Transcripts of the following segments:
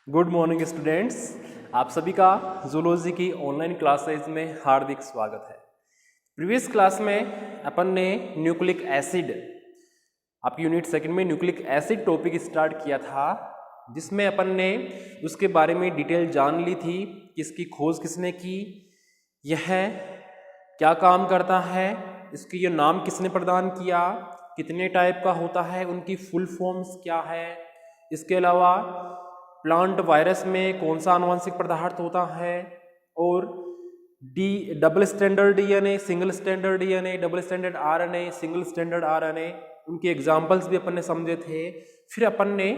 Good morning students, आप सभी का जूलॉजी की ऑनलाइन क्लासेज में हार्दिक स्वागत है। प्रीवियस क्लास में अपन ने न्यूक्लिक एसिड, आप यूनिट सेकंड में न्यूक्लिक एसिड टॉपिक स्टार्ट किया था, जिसमें अपन ने उसके बारे में डिटेल जान ली थी कि इसकी खोज किसने की, यह क्या काम करता है, इसकी ये नाम किसने प्रदान किया, कितने टाइप का होता है, उनकी फुल फॉर्म्स क्या है, इसके अलावा प्लांट वायरस में कौन सा आनुवंशिक पदार्थ होता है, और double standard DNA, single standard DNA, double standard RNA, single standard RNA, उनके एग्जाम्पल्स भी अपन ने समझे थे। फिर अपन ने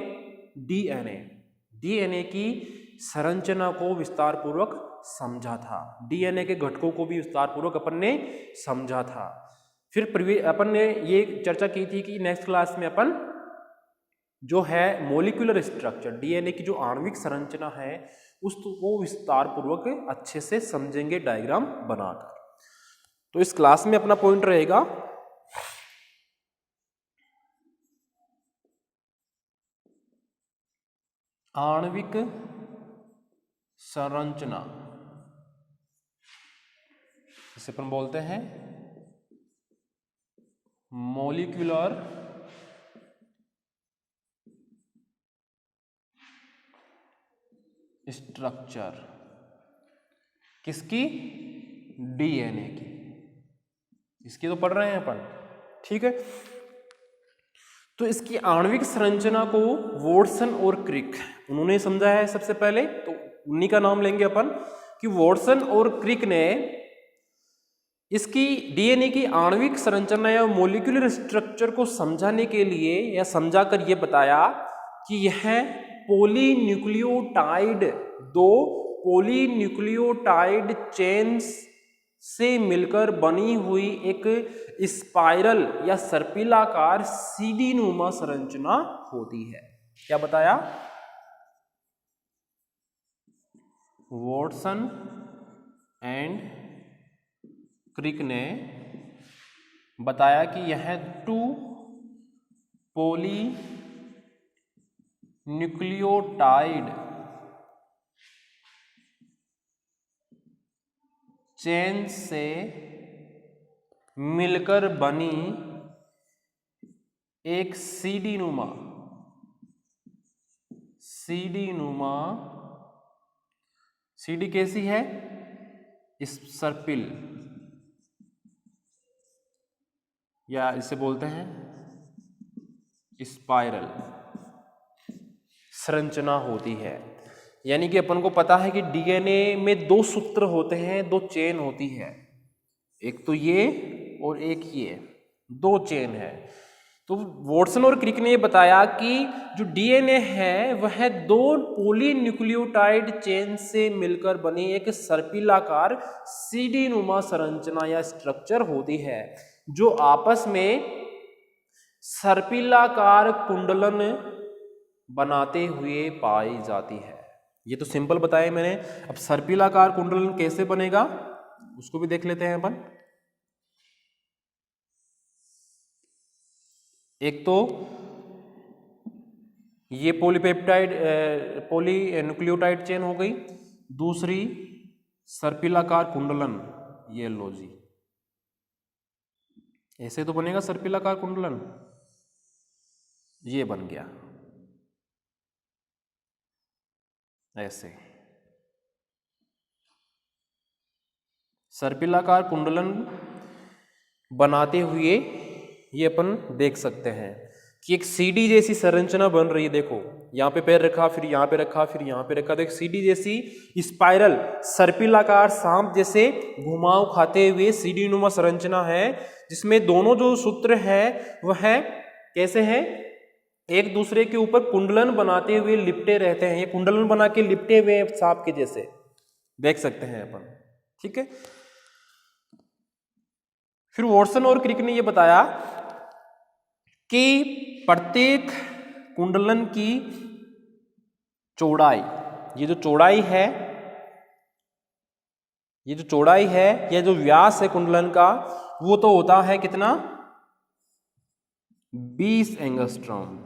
डीएनए की संरचना को विस्तार पूर्वक समझा था, डीएनए के घटकों को भी विस्तार पूर्वक अपन ने समझा था। फिर अपन ने ये चर्चा की थी कि नेक्स्ट क्लास में अपन जो है मॉलिक्यूलर स्ट्रक्चर, डीएनए की जो आणविक संरचना है उसको विस्तार पूर्वक अच्छे से समझेंगे डायग्राम बनाकर। तो इस क्लास में अपना पॉइंट रहेगा आणविक संरचना, जिसे अपन बोलते हैं मॉलिक्यूलर स्ट्रक्चर। किसकी? डीएनए की। इसकी तो पढ़ रहे हैं अपन, ठीक है। तो इसकी आणविक संरचना को वॉटसन और क्रिक उन्होंने समझा है सबसे पहले, तो उन्हीं का नाम लेंगे अपन कि वॉटसन और क्रिक ने इसकी डीएनए की आणविक संरचना या मॉलिक्यूलर स्ट्रक्चर को समझाने के लिए या समझाकर यह बताया कि यह पॉलीन्यूक्लियोटाइड, दो पॉलीन्यूक्लियोटाइड चेन्स से मिलकर बनी हुई एक स्पाइरल या सर्पिलाकार सीडी नुमा संरचना होती है। क्या बताया? वॉटसन एंड क्रिक ने बताया कि यह टू पॉलीन्यूक्लियोटाइड चेन से मिलकर बनी एक सीडी नुमा सीडी कैसी है? इस सर्पिल, या इसे बोलते हैं स्पाइरल संरचना होती है। यानी कि अपन को पता है कि डीएनए में दो सूत्र होते हैं, दो चेन होती है, एक तो ये और एक ये, दो चेन है। तो वॉटसन और क्रिक ने बताया कि जो डीएनए है वह दो पॉलीन्यूक्लियोटाइड चेन से मिलकर बनी एक सर्पिलाकार सीडी नुमा संरचना या स्ट्रक्चर होती है, जो आपस में सर्पिलाकार कुंडलन बनाते हुए पाई जाती है। ये तो सिंपल बताया मैंने। अब सर्पिलाकार कुंडलन कैसे बनेगा उसको भी देख लेते हैं अपन। एक तो ये पॉलीन्यूक्लियोटाइड चेन हो गई, दूसरी सर्पिलाकार कुंडलन, ये लो जी, ऐसे तो बनेगा सर्पिलाकार कुंडलन, ये बन गया ऐसे। सर्पिलाकार कुंडलन बनाते हुए ये अपन देख सकते हैं कि एक सीडी जैसी संरचना बन रही है। देखो यहाँ पे पैर रखा, फिर यहाँ पे रखा, फिर यहाँ पे रखा, तो एक सीडी जैसी स्पाइरल सर्पिलाकार सांप जैसे घुमाव खाते हुए सीडी नुमा संरचना है, जिसमें दोनों जो सूत्र है वह कैसे है, एक दूसरे के ऊपर कुंडलन बनाते हुए लिपटे रहते हैं। ये कुंडलन बना के लिपटे हुए सांप के जैसे देख सकते हैं अपन, ठीक है। फिर वॉटसन और क्रिक ने यह बताया कि प्रत्येक कुंडलन की चौड़ाई, ये जो चौड़ाई है, यह जो व्यास है कुंडलन का, वो तो होता है कितना? 20 एंगस्ट्रॉम।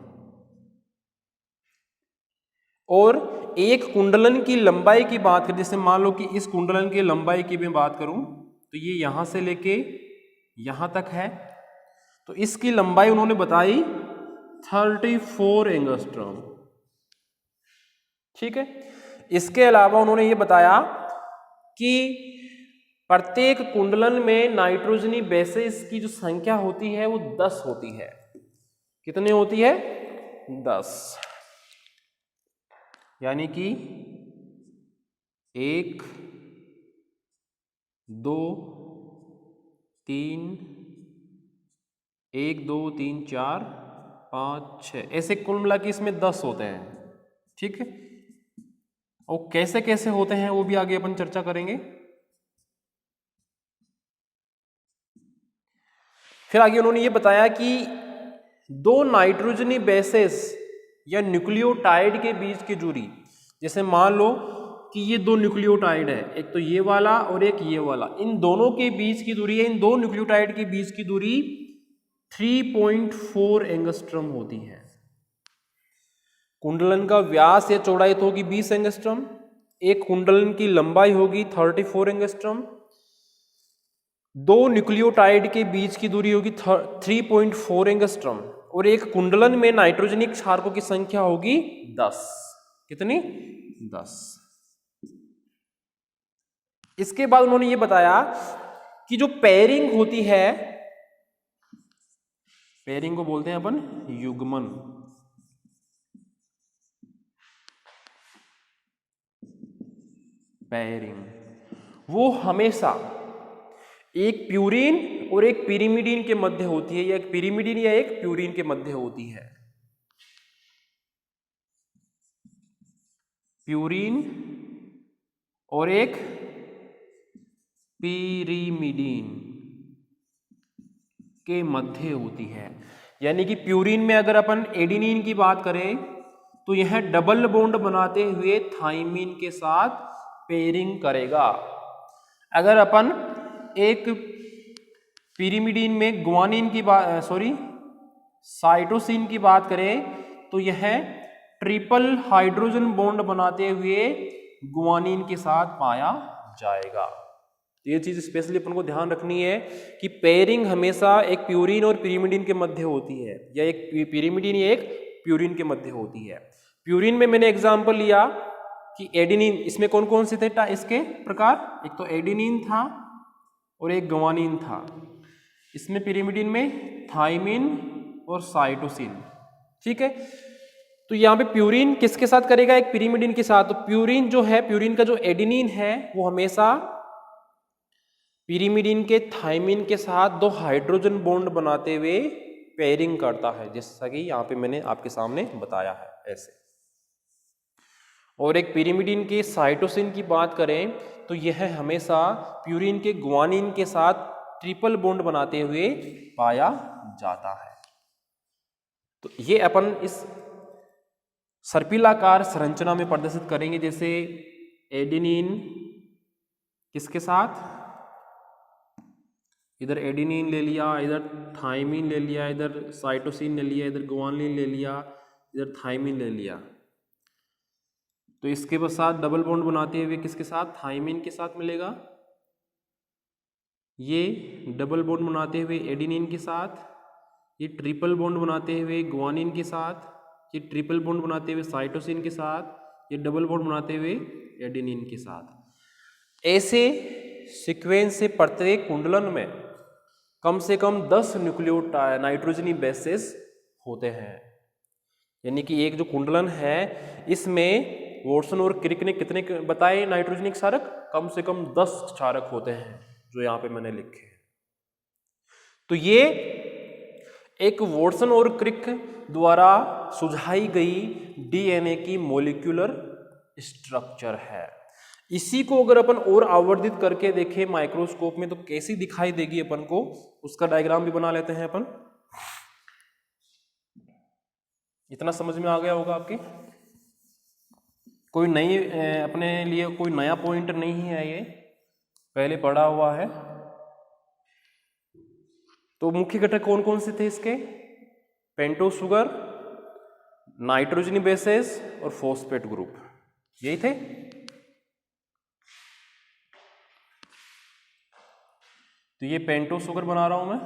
और एक कुंडलन की लंबाई की बात करें, जैसे मान लो कि इस कुंडलन की लंबाई की मैं बात करूं तो ये यहां से लेके यहां तक है, तो इसकी लंबाई उन्होंने बताई 34 एंगस्ट्रॉम। ठीक है, इसके अलावा उन्होंने ये बताया कि प्रत्येक कुंडलन में नाइट्रोजनी बेसेस की जो संख्या होती है वो 10 होती है। कितने होती है? 10। यानी कि 1 2 3 1 2 3 4 5 6 ऐसे कुल मिला के इसमें 10 होते हैं। ठीक है, और कैसे कैसे होते हैं वो भी आगे अपन चर्चा करेंगे। फिर आगे उन्होंने ये बताया कि दो नाइट्रोजनी बेसेस या न्यूक्लियोटाइड के बीच की दूरी, जैसे मान लो कि ये दो न्यूक्लियोटाइड है, एक तो ये वाला और एक ये वाला, इन दोनों के बीच की दूरी है, इन दो न्यूक्लियोटाइड के बीच की दूरी 3.4 एंगस्ट्रम होती है। कुंडलन का व्यास या चौड़ाई तो होगी 20 एंगस्ट्रम, एक कुंडलन की लंबाई होगी 34 एंगस्ट्रम, दो न्यूक्लियोटाइड के बीच की दूरी होगी 3.4 एंगस्ट्रम, और एक कुंडलन में नाइट्रोजनिक क्षारकों की संख्या होगी 10। कितनी? 10। इसके बाद उन्होंने ये बताया कि जो पेयरिंग होती है, पेयरिंग को बोलते हैं अपन युग्मन। पेयरिंग वो हमेशा एक प्यूरिन और एक पिरिमिडीन के मध्य होती है, या एक पिरिमिडीन या एक प्यूरिन के मध्य होती है। प्यूरिन और एक पिरिमिडीन के मध्य होती है। यानी कि प्यूरिन में अगर अपन एडिनिन की बात करें तो यह डबल बॉन्ड बनाते हुए थाइमिन के साथ पेयरिंग करेगा। अगर अपन एक पिरिमिडीन में गुआनिन की बात साइटोसिन की बात करें तो यह ट्रिपल हाइड्रोजन बॉन्ड बनाते हुए गुआनिन के साथ पाया जाएगा। तो ये चीज स्पेशली अपन को ध्यान रखनी है कि पेयरिंग हमेशा एक प्यूरिन और पिरिमिडीन के मध्य होती है, या एक पिरिमिडीन या एक प्यूरिन के मध्य होती है। प्यूरिन में मैंने एग्जांपल लिया कि एडिनिन, इसमें कौन कौन से थे इसके प्रकार, एक तो एडिनिन था और एक गुआनिन था। इसमें पिरिमिडीन में थाइमिन और साइटोसिन। ठीक है, तो यहाँ पे प्यूरिन किसके साथ करेगा? एक पिरिमिडीन के साथ। तो प्यूरिन जो है, प्यूरिन का जो एडिनिन है वो हमेशा पिरिमिडीन के थाइमिन के साथ दो हाइड्रोजन बॉन्ड बनाते हुए पेयरिंग करता है, जैसा कि यहाँ पे मैंने आपके सामने बताया है ऐसे। और एक पिरिमिडीन के साइटोसिन की बात करें तो यह हमेशा प्यूरिन के गुआनिन के साथ ट्रिपल बॉन्ड बनाते हुए पाया जाता है। तो ये अपन इस सर्पिलाकार संरचना में प्रदर्शित करेंगे। जैसे एडिनिन किसके साथ, इधर एडिनिन ले लिया, इधर थाइमिन ले लिया, इधर साइटोसिन ले लिया, इधर गुआनिन ले लिया, इधर थाइमिन ले लिया। तो इसके साथ डबल बॉन्ड बनाते हुए किसके साथ? थाइमिन के साथ मिलेगा। ये डबल बॉन्ड बनाते हुए एडिनिन के साथ, ये ट्रिपल बॉन्ड बनाते हुए गुआनिन के साथ, ये ट्रिपल बॉन्ड बनाते हुए साइटोसिन के साथ, ये डबल बॉन्ड बनाते हुए एडिनिन के साथ। ऐसे सीक्वेंस से प्रत्येक कुंडलन में कम से कम 10 न्यूक्लियोटाइड नाइट्रोजनी बेसेस होते हैं। यानी कि एक जो कुंडलन है इसमें वॉटसन और क्रिक ने कितने बताए नाइट्रोजनी क्षारक? कम से कम 10 क्षारक होते हैं, जो यहाँ पे मैंने लिखे हैं। तो ये एक वॉटसन और क्रिक द्वारा सुझाई गई डीएनए की मॉलिक्यूलर स्ट्रक्चर है। इसी को अगर अपन और आवर्धित करके देखें माइक्रोस्कोप में तो कैसी दिखाई देगी अपन को, उसका डायग्राम भी बना लेते हैं अपन। इतना समझ में आ गया होगा आपके? कोई नई अपने लिए कोई नया पॉइंट नहीं है, ये पहले पढ़ा हुआ है। तो मुख्य घटक कौन कौन से थे इसके? पेंटोस शुगर, नाइट्रोजनी बेसेस और फॉस्फेट ग्रुप। यही थे। तो ये पेंटो शुगर बना रहा हूं मैं,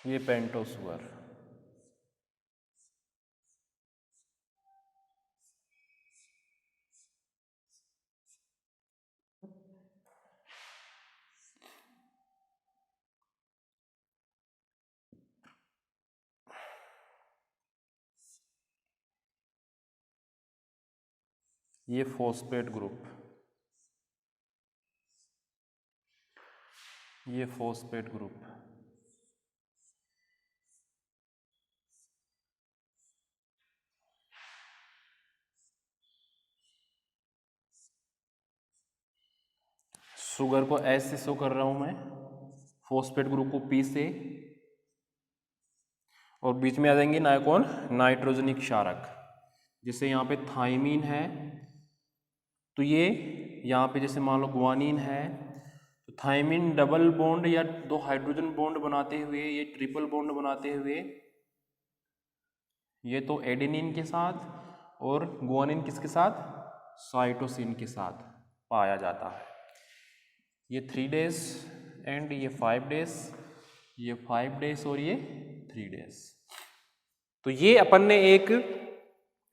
ये पेंटो शुगर। ये फॉस्फेट ग्रुप, ये फॉस्फेट ग्रुप। शुगर को एस से शो कर रहा हूं मैं, फॉस्फेट ग्रुप को पी से, और बीच में आ जाएंगे कौन, नाइट्रोजनिक क्षारक। जैसे यहाँ पे थाइमीन है, तो ये यहाँ पे जैसे मान लो गुआनिन है, तो थाइमीन डबल बॉन्ड या 2 हाइड्रोजन बॉन्ड बनाते हुए, ये ट्रिपल बॉन्ड बनाते हुए, ये तो एडेनिन के साथ, और गुआनिन किसके साथ, साइटोसिन के साथ पाया जाता है। ये 3 डेज एंड ये 5 डेज, ये 5 डेज और ये 3 डेज। तो ये अपन ने एक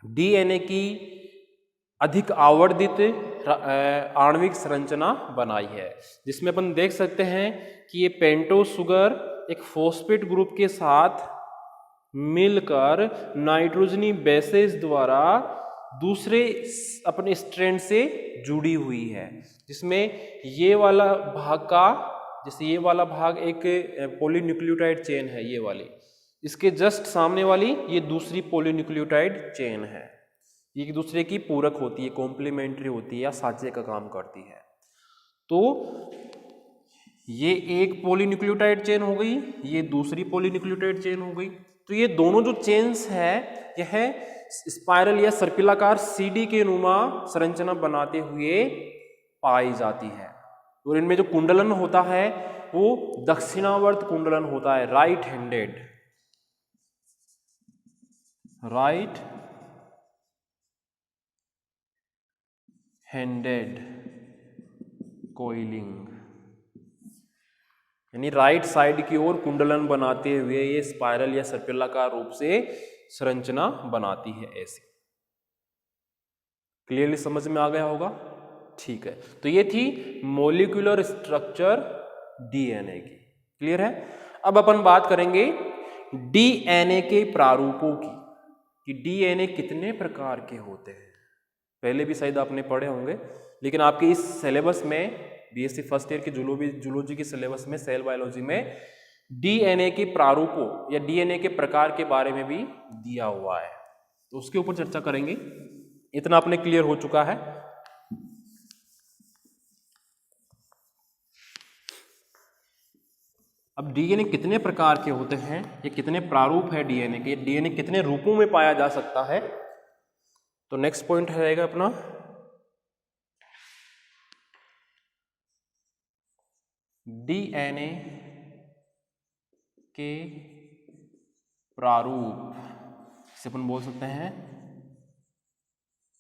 डीएनए की अधिक आवर्धित आणविक संरचना बनाई है, जिसमें अपन देख सकते हैं कि ये पेंटो शुगर एक फॉस्फेट ग्रुप के साथ मिलकर नाइट्रोजनी बेसेस द्वारा दूसरे अपने स्ट्रैंड से जुड़ी हुई है, जिसमें ये वाला भाग का, जैसे ये वाला भाग एक पॉलीन्यूक्लियोटाइड चेन है ये वाली, इसके जस्ट सामने वाली ये दूसरी पॉलीन्यूक्लियोटाइड चेन है। ये एक दूसरे की पूरक होती है, कॉम्प्लीमेंट्री होती है या साझे का काम करती है। तो ये एक पॉलीन्यूक्लियोटाइड चेन हो गई, ये दूसरी पॉलीन्यूक्लियोटाइड चेन हो गई। तो ये दोनों जो चेन्स है यह स्पाइरल या सर्पिलाकार सीडी के नुमा संरचना बनाते हुए पाई जाती है। और इनमें जो कुंडलन होता है वो दक्षिणावर्त कुंडलन होता है, right handed, right handed coiling, यानी राइट साइड की ओर कुंडलन बनाते हुए ये स्पाइरल या सर्पिलाकार रूप से संरचना बनाती है। ऐसे क्लियरली समझ में आ गया होगा? ठीक है, तो ये थी मॉलिक्यूलर स्ट्रक्चर डीएनए की। क्लियर है? अब अपन बात करेंगे डीएनए के प्रारूपों की, कि डीएनए कितने प्रकार के होते हैं। पहले भी शायद आपने पढ़े होंगे, लेकिन आपके इस सिलेबस में, बीएससी फर्स्ट ईयर के जूलॉजी के सिलेबस में, सेल बायोलॉजी में डीएनए के प्रारूपों या डीएनए के प्रकार के बारे में भी दिया हुआ है, तो उसके ऊपर चर्चा करेंगे। इतना अपने क्लियर हो चुका है। अब डीएनए कितने प्रकार के होते हैं, ये कितने प्रारूप है डीएनए के, डीएनए कितने रूपों में पाया जा सकता है, तो नेक्स्ट पॉइंट रहेगा अपना डीएनए के प्रारूप, इसे अपन बोल सकते हैं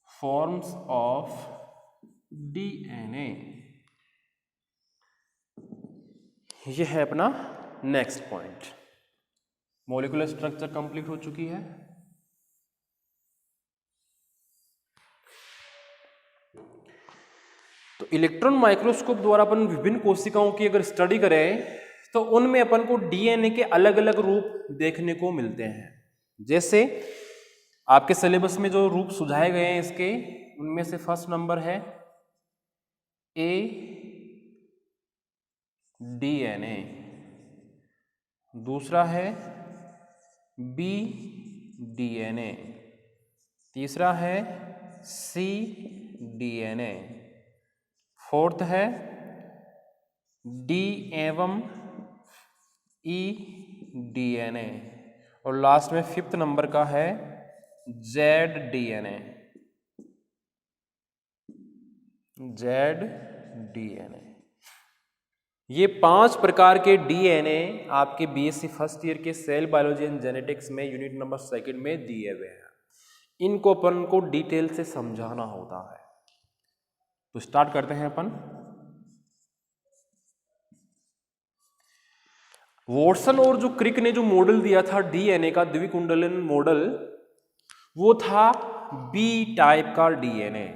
फॉर्म्स ऑफ डीएनए। यह है अपना next point. Molecular structure complete हो चुकी है। तो इलेक्ट्रॉन माइक्रोस्कोप द्वारा अपन विभिन्न कोशिकाओं की अगर स्टडी करें तो उनमें अपन को डीएनए के अलग अलग रूप देखने को मिलते हैं। जैसे आपके सिलेबस में जो रूप सुझाए गए हैं इसके, उनमें से फर्स्ट नंबर है ए डीएनए, दूसरा है बी डीएनए, तीसरा है सी डीएनए, फोर्थ है डी एवं ई डीएनए, और लास्ट में फिफ्थ नंबर का है जेड डीएनए, जेड डीएनए। ये 5 प्रकार के डीएनए आपके बीएससी फर्स्ट ईयर के सेल बायोलॉजी एंड जेनेटिक्स में यूनिट नंबर 2 में दिए हुए हैं। इनको अपन को डिटेल से समझाना होता है। तो स्टार्ट करते हैं अपन। वॉटसन और जो क्रिक ने जो मॉडल दिया था डीएनए का द्विकुंडलन मॉडल, वो था बी टाइप का डीएनए।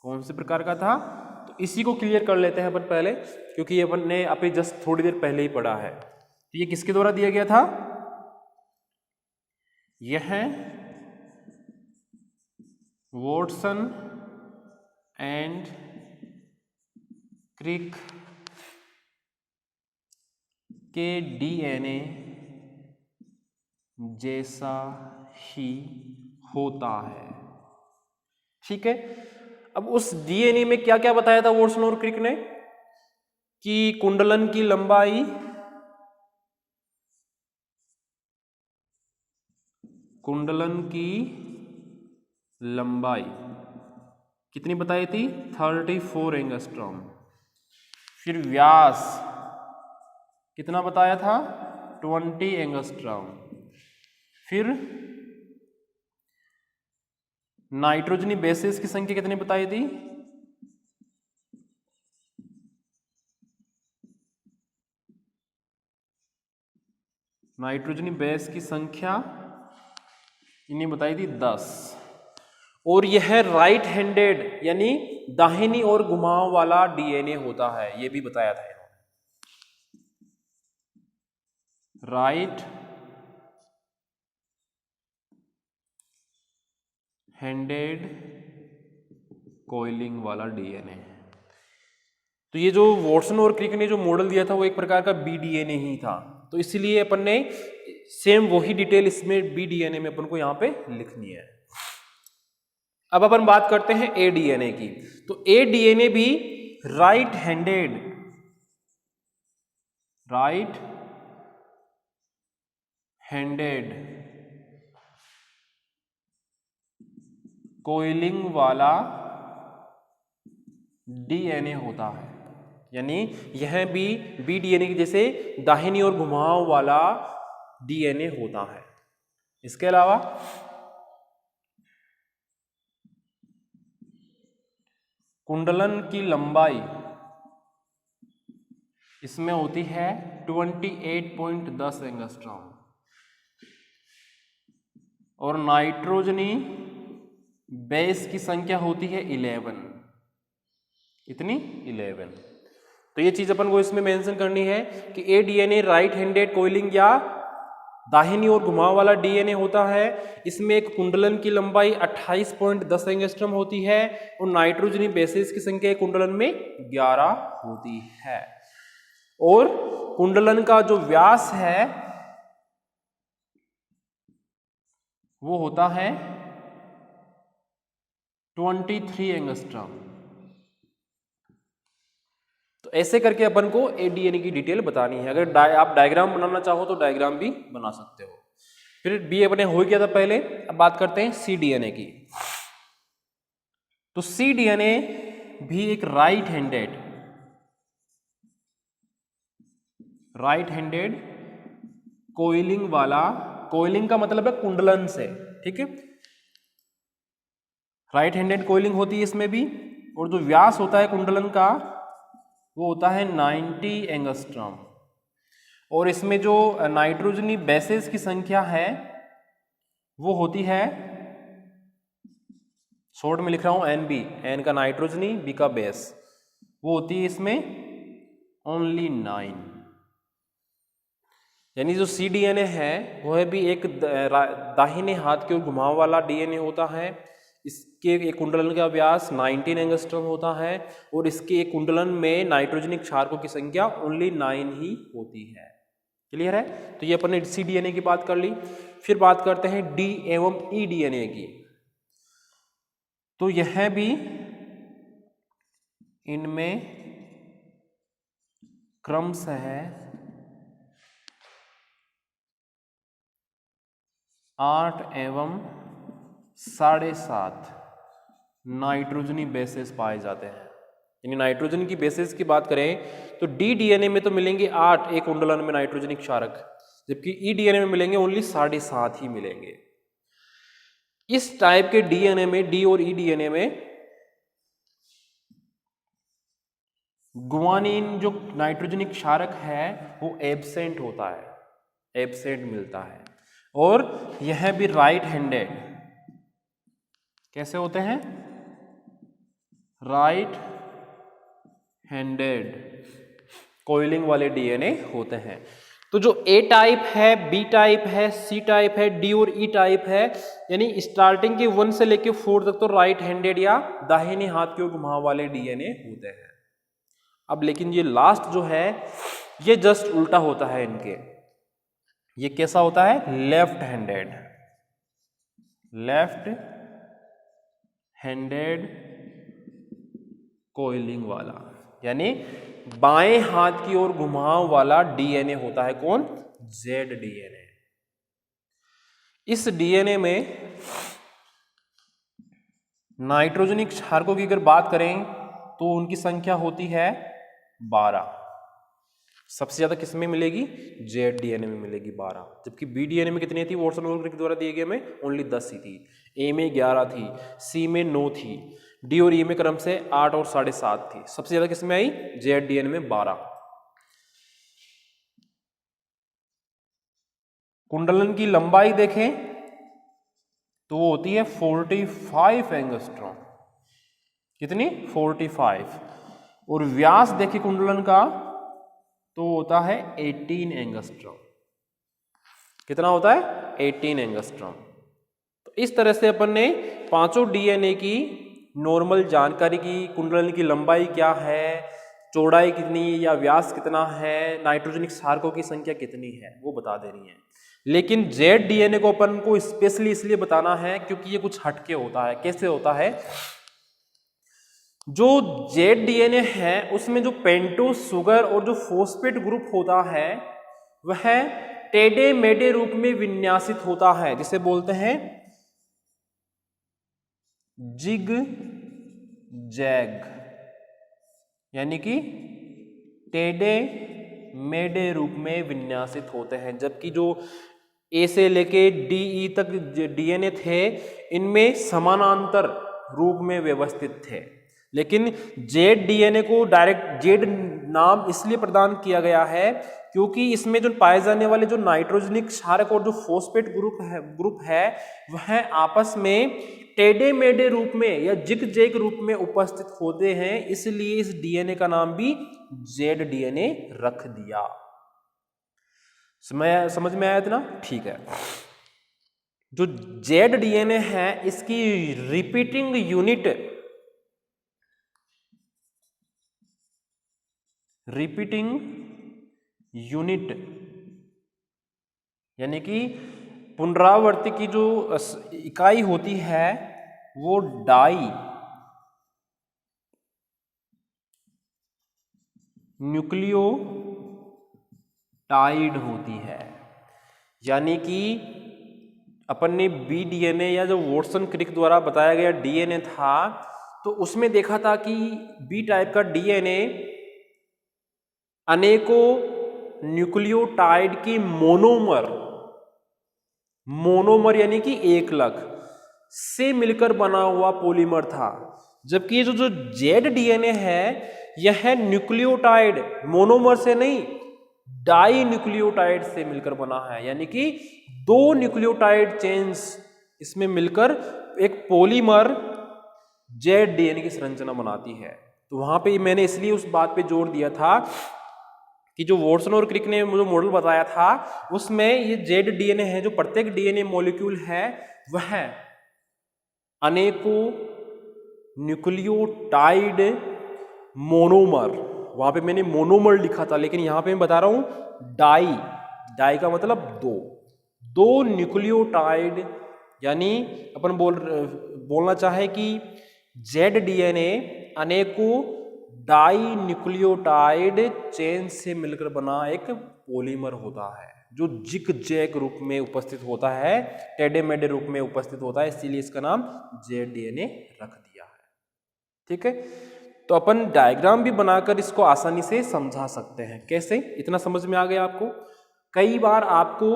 कौन से प्रकार का था? तो इसी को क्लियर कर लेते हैं अपन पहले, क्योंकि ये अपन ने अभी जस्ट थोड़ी देर पहले ही पढ़ा है। तो ये किसके द्वारा दिया गया था? यह है वॉटसन एंड क्रिक के डीएनए जैसा ही होता है। ठीक है। अब उस डीएनए में क्या क्या बताया था वॉटसन और क्रिक ने? कि कुंडलन की लंबाई कितनी बताई थी? 34 एंगस्ट्रॉम। फिर व्यास कितना बताया था? 20 एंगस्ट्रॉम। फिर नाइट्रोजनी बेसेस की संख्या कितनी बताई थी? नाइट्रोजनी बेस की संख्या इन्हें बताई थी 10। और यह राइट हैंडेड यानी दाहिनी ओर घुमाव वाला डीएनए होता है, यह भी बताया था इन्होंने। राइट हैंडेड कॉइलिंग वाला डीएनए। तो ये जो वॉटसन और क्रिक ने जो मॉडल दिया था वो एक प्रकार का बी डीएनए ही था। तो इसलिए अपन ने सेम वही डिटेल इसमें बी डीएनए में अपन को यहां पे लिखनी है। अब अपन बात करते हैं ए डीएनए की। तो ए डीएनए भी राइट हैंडेड कोइलिंग वाला डीएनए होता है, यानी यह भी बी डीएनए की जैसे दाहिनी ओर घुमाव वाला डीएनए होता है। इसके अलावा कुंडलन की लंबाई इसमें होती है 28.10 एंगस्ट्रॉम और नाइट्रोजनी बेस की संख्या होती है 11। इतनी 11। तो ये चीज अपन को इसमें मेंशन करनी है कि ए डीएनए राइट हैंडेड कोइलिंग या दाहिनी ओर घुमाव वाला डीएनए होता है। इसमें एक कुंडलन की लंबाई 28.10 एंगस्ट्रॉम होती है और नाइट्रोजनी बेसेस की संख्या कुंडलन में 11 होती है। और कुंडलन का जो व्यास है वो होता है 23 एंगस्ट्रॉम। तो ऐसे करके अपन को एडीएनए की डिटेल बतानी है। अगर आप डायग्राम बनाना चाहो तो डायग्राम भी बना सकते हो। फिर बी अपने हो गया था पहले। अब बात करते हैं सी डीएनए की। तो सी डीएनए भी एक राइट हैंडेड कोइलिंग वाला, कोइलिंग का मतलब है कुंडलन से, ठीक है। राइट हैंडेड कोइलिंग होती है इसमें भी। और जो व्यास होता है कुंडलन का वो होता है 90 एंगस्ट्रॉम। और इसमें जो नाइट्रोजनी बेसेस की संख्या है वो होती है, शॉर्ट में लिख रहा हूं एन बी, एन का नाइट्रोजनी, बी का बेस, वो होती है इसमें ओनली 9। यानी जो सी डीएनए है वह भी एक दाहिने हाथ की ओर घुमाव वाला डीएनए होता है। इसके एक कुंडलन का व्यास 19 एंगस्ट्रॉम होता है और इसके एक कुंडलन में नाइट्रोजनिक क्षारकों की संख्या ओनली 9 ही होती है। क्लियर है? तो ये अपन ने सी डीएनए की बात कर ली। फिर बात करते हैं डी एवं ई डीएनए की। तो यह भी इनमें क्रमशः 8 एवं 7.5 नाइट्रोजनी बेसेस पाए जाते हैं। यानी नाइट्रोजन की बेसिस की बात करें तो डी डीएनए में तो मिलेंगे 8 एक कुंडलन में नाइट्रोजनिक क्षारक, जबकि ई डीएनए में मिलेंगे ओनली 7.5 ही मिलेंगे। इस टाइप के डीएनए में, डी और ई डीएनए में गुआनिन जो नाइट्रोजनिक क्षारक है वो एब्सेंट होता है, एब्सेंट मिलता है। और यह भी राइट हैंडेड, कैसे होते हैं, राइट हैंडेड कॉइलिंग वाले डीएनए होते हैं। तो जो ए टाइप है, बी टाइप है, सी टाइप है, डी और ई टाइप है, यानी स्टार्टिंग के 1 से लेके 4 तक तो राइट हैंडेड या दाहिने हाथ की ओर घुमाव वाले डीएनए होते हैं। अब लेकिन ये लास्ट जो है ये जस्ट उल्टा होता है इनके, ये कैसा होता है, left handed, left handed coiling वाला, यानी बाएं हाथ की ओर घुमाव वाला डीएनए होता है कौन, जेड डीएनए। इस डीएनए में नाइट्रोजनिक क्षारकों की अगर बात करें तो उनकी संख्या होती है 12। सबसे ज्यादा किसमें मिलेगी, जेड डीएनए में मिलेगी 12, जबकि बी डीएनए में कितनी थी, वॉटसन और क्रिक द्वारा दिए गए में ओनली 10 ही थी। ए में 11 थी, सी में 9 थी, डी और ई में क्रम से 8 और 7.5 थी। सबसे ज्यादा किसमें आई, जेड डीएनए में 12। कुंडलन की लंबाई देखें तो वो होती है 45 एंगस्ट्रॉम, कितनी, 45। और व्यास देखिए कुंडलन का तो होता है 18 एंगस्ट्रॉम, कितना होता है, 18 एंगस्ट्रॉम। तो इस तरह से अपन ने पांचों डीएनए की नॉर्मल जानकारी की, कुंडलन की लंबाई क्या है, चौड़ाई कितनी या व्यास कितना है, नाइट्रोजनिक क्षारकों की संख्या कितनी है, वो बता दे रही है। लेकिन जेड डीएनए को अपन को स्पेशली इसलिए बताना है क्योंकि ये कुछ हटके होता है। कैसे होता है, जो जेड डीएनए है उसमें जो पेंटोज शुगर और जो फॉस्फेट ग्रुप होता है वह टेढ़े मेढ़े रूप में विन्यासित होता है, जिसे बोलते हैं जिग जैग, यानी कि टेढ़े मेढ़े रूप में विन्यासित होते हैं। जबकि जो ए से लेके डी तक डीएनए थे इनमें समानांतर रूप में व्यवस्थित थे। लेकिन जेड डीएनए को डायरेक्ट जेड नाम इसलिए प्रदान किया गया है क्योंकि इसमें जो पाए जाने वाले जो नाइट्रोजनिक क्षारक और जो फॉस्फेट ग्रुप है वह आपस में टेढ़े मेढ़े रूप में या जिग जैग रूप में उपस्थित होते हैं, इसलिए इस डीएनए का नाम भी जेड डीएनए रख दिया। समझ में आया इतना, ठीक है। जो जेड डीएनए है इसकी रिपीटिंग यूनिट यानी कि पुनरावृत्ति की जो इकाई होती है वो डाई न्यूक्लियोटाइड होती है। यानी कि अपन ने बी डीएनए या जो वॉटसन क्रिक द्वारा बताया गया डीएनए था तो उसमें देखा था कि बी टाइप का डीएनए अनेकों न्यूक्लियोटाइड की मोनोमर यानी कि एकलक से मिलकर बना हुआ पॉलीमर था। जबकि ये जो जेड डीएनए है यह न्यूक्लियोटाइड मोनोमर से नहीं डाई न्यूक्लियोटाइड से मिलकर बना है, यानी कि 2 न्यूक्लियोटाइड चेन्स इसमें मिलकर एक पॉलीमर जेड डीएनए की संरचना बनाती है। तो वहां पे मैंने इसलिए उस बात पे जोर दिया था कि जो वॉटसन और क्रिक ने मुझे मॉडल बताया था उसमें ये जेड डीएनए है, जो प्रत्येक डीएनए मॉलिक्यूल है वह अनेकों न्यूक्लियोटाइड मोनोमर, वहां पे मैंने मोनोमर लिखा था लेकिन यहां पे मैं बता रहा हूं डाई का मतलब 2 न्यूक्लियोटाइड, यानी अपन बोलना चाहे कि जेड डीएनए अनेकों डाई न्यूक्लियोटाइड चेन से मिलकर बना एक पॉलीमर होता है जो जिग जैग रूप में उपस्थित होता है, टेढ़े मेढ़े रूप में उपस्थित होता है, इसीलिए इसका नाम जेड डीएनए रख दिया है। ठीक है, तो अपन डायग्राम भी बनाकर इसको आसानी से समझा सकते हैं। कैसे, इतना समझ में आ गया आपको? कई बार आपको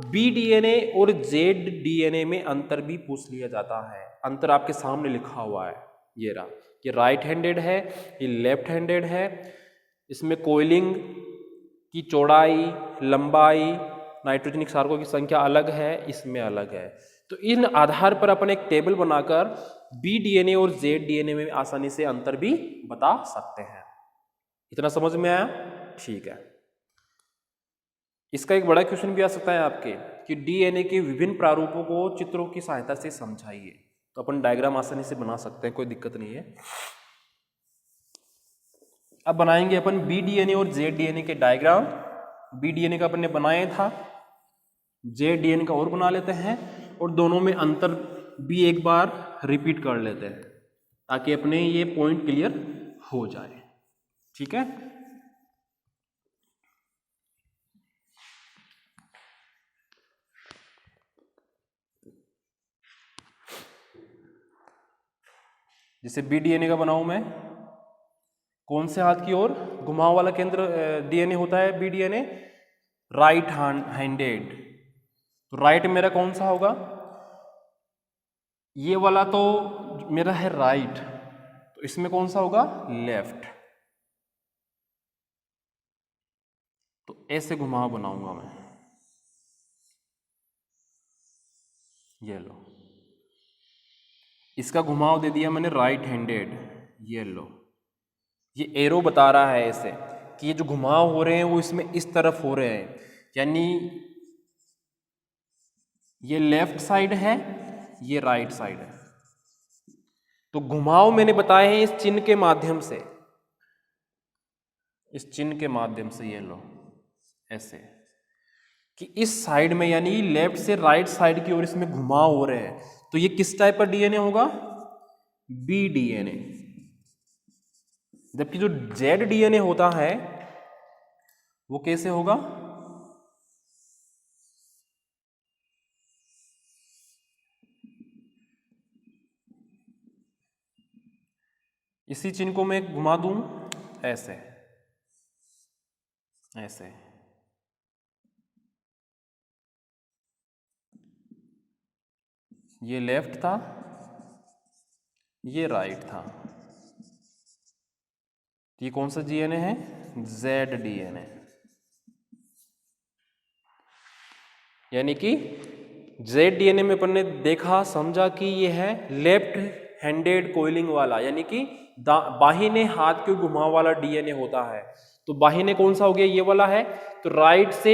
BDNA और ZDNA में अंतर भी पूछ लिया जाता है। अंतर आपके सामने लिखा हुआ है, ये रहा, ये राइट हैंडेड है, ये लेफ्ट हैंडेड है। इसमें कोइलिंग की चौड़ाई, लंबाई, नाइट्रोजनिक क्षारकों की संख्या अलग है, इसमें अलग है। तो इन आधार पर अपन एक टेबल बनाकर BDNA और ZDNA में आसानी से अंतर भी बता सकते हैं। इतना समझ में आया? ठीक है। इसका एक बड़ा क्वेश्चन भी आ सकता है आपके कि DNA के विभिन्न प्रारूपों को चित्रों की सहायता से समझाइए। तो अपन डायग्राम आसानी से बना सकते हैं, कोई दिक्कत नहीं है। अब बनाएंगे अपन BDNA और ZDNA के डायग्राम। BDNA का अपन ने बनाया था, ZDNA का और बना लेते हैं, और दोनों में अंतर भी एक बार रिपीट कर लेते हैं ताकि अपने ये पॉइंट क्लियर हो जाए। ठीक है, जैसे BDNA का बनाऊं मैं, कौन से हाथ की ओर घुमाव वाला केंद्र DNA होता है BDNA? Right handed. तो राइट मेरा कौन सा होगा? ये वाला तो मेरा है राइट, तो इसमें कौन सा होगा? लेफ्ट। तो ऐसे घुमाव बनाऊंगा मैं, ये लो, इसका घुमाव दे दिया मैंने राइट हैंडेड, ये लो। ये एरो बता रहा है ऐसे कि ये जो घुमाव हो रहे हैं वो इसमें इस तरफ हो रहे हैं, यानी ये लेफ्ट साइड है, ये राइट साइड है। तो घुमाव मैंने बताए हैं इस चिन्ह के माध्यम से, इस चिन्ह के माध्यम से, ये लो ऐसे कि इस साइड में यानी लेफ्ट से राइट साइड की ओर इसमें घुमाव हो रहे हैं। तो ये किस टाइप का DNA होगा? BDNA। जबकि जो ZDNA होता है वो कैसे होगा? इसी चिन्ह को मैं घुमा दूं ऐसे, ऐसे। ये लेफ्ट था, ये राइट था। ये कौन सा DNA है? ZDNA। यानी कि ZDNA में अपन ने देखा, समझा कि ये है लेफ्ट हैंडेड कोइलिंग वाला, यानी कि बाहिने हाथ के घुमाव वाला DNA होता है। तो बाहिने कौन सा हो गया? ये वाला है। तो राइट से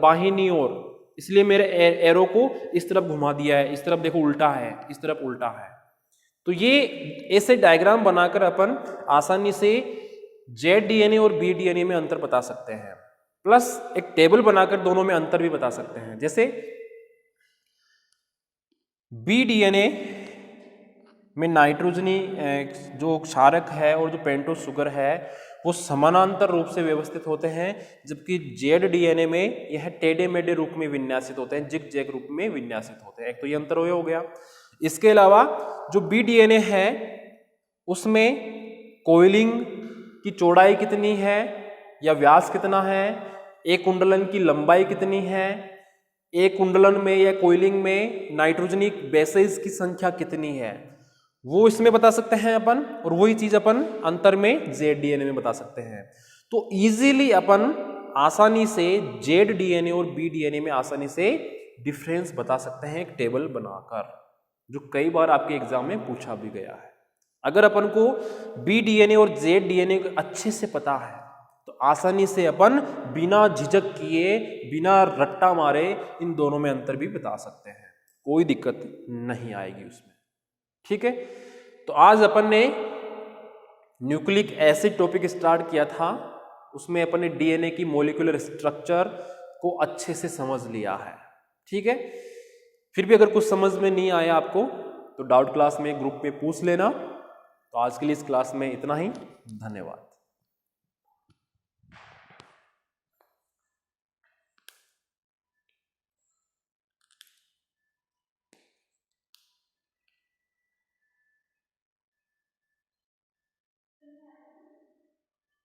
बाहिनी ओर, इसलिए मेरे एरो को इस तरफ घुमा दिया है। इस तरफ देखो उल्टा है, इस तरफ उल्टा है। तो ये ऐसे डायग्राम बनाकर अपन आसानी से ZDNA और BDNA में अंतर बता सकते हैं, प्लस एक टेबल बनाकर दोनों में अंतर भी बता सकते हैं। जैसे BDNA में नाइट्रोजनी जो क्षारक है और जो पेंटोस शुगर है वो समानांतर रूप से व्यवस्थित होते हैं, जबकि ZDNA में यह टेढ़े मेढ़े रूप में विन्यासित होते हैं, जिग जैग रूप में विन्यासित होते हैं। एक तो ये अंतर हो गया। इसके अलावा जो BDNA है उसमें कोइलिंग की चौड़ाई कितनी है या व्यास कितना है, एक कुंडलन की लंबाई कितनी है, एक कुंडलन में या कोइलिंग में नाइट्रोजनिक बेसेस की संख्या कितनी है, वो इसमें बता सकते हैं अपन। और वही चीज अपन अंतर में ZDNA में बता सकते हैं। तो इजीली अपन आसानी से ZDNA और BDNA में आसानी से डिफरेंस बता सकते हैं एक टेबल बनाकर, जो कई बार आपके एग्जाम में पूछा भी गया है। अगर अपन को BDNA और ZDNA अच्छे से पता है तो आसानी से अपन बिना झिझक किए, बिना रट्टा मारे इन दोनों में अंतर भी बता सकते हैं, कोई दिक्कत नहीं आएगी उसमें। ठीक है, तो आज अपन ने न्यूक्लिक एसिड टॉपिक स्टार्ट किया था, उसमें अपन ने DNA की मॉलिक्यूलर स्ट्रक्चर को अच्छे से समझ लिया है। ठीक है, फिर भी अगर कुछ समझ में नहीं आया आपको तो डाउट क्लास में ग्रुप में पूछ लेना। तो आज के लिए इस क्लास में इतना ही, धन्यवाद।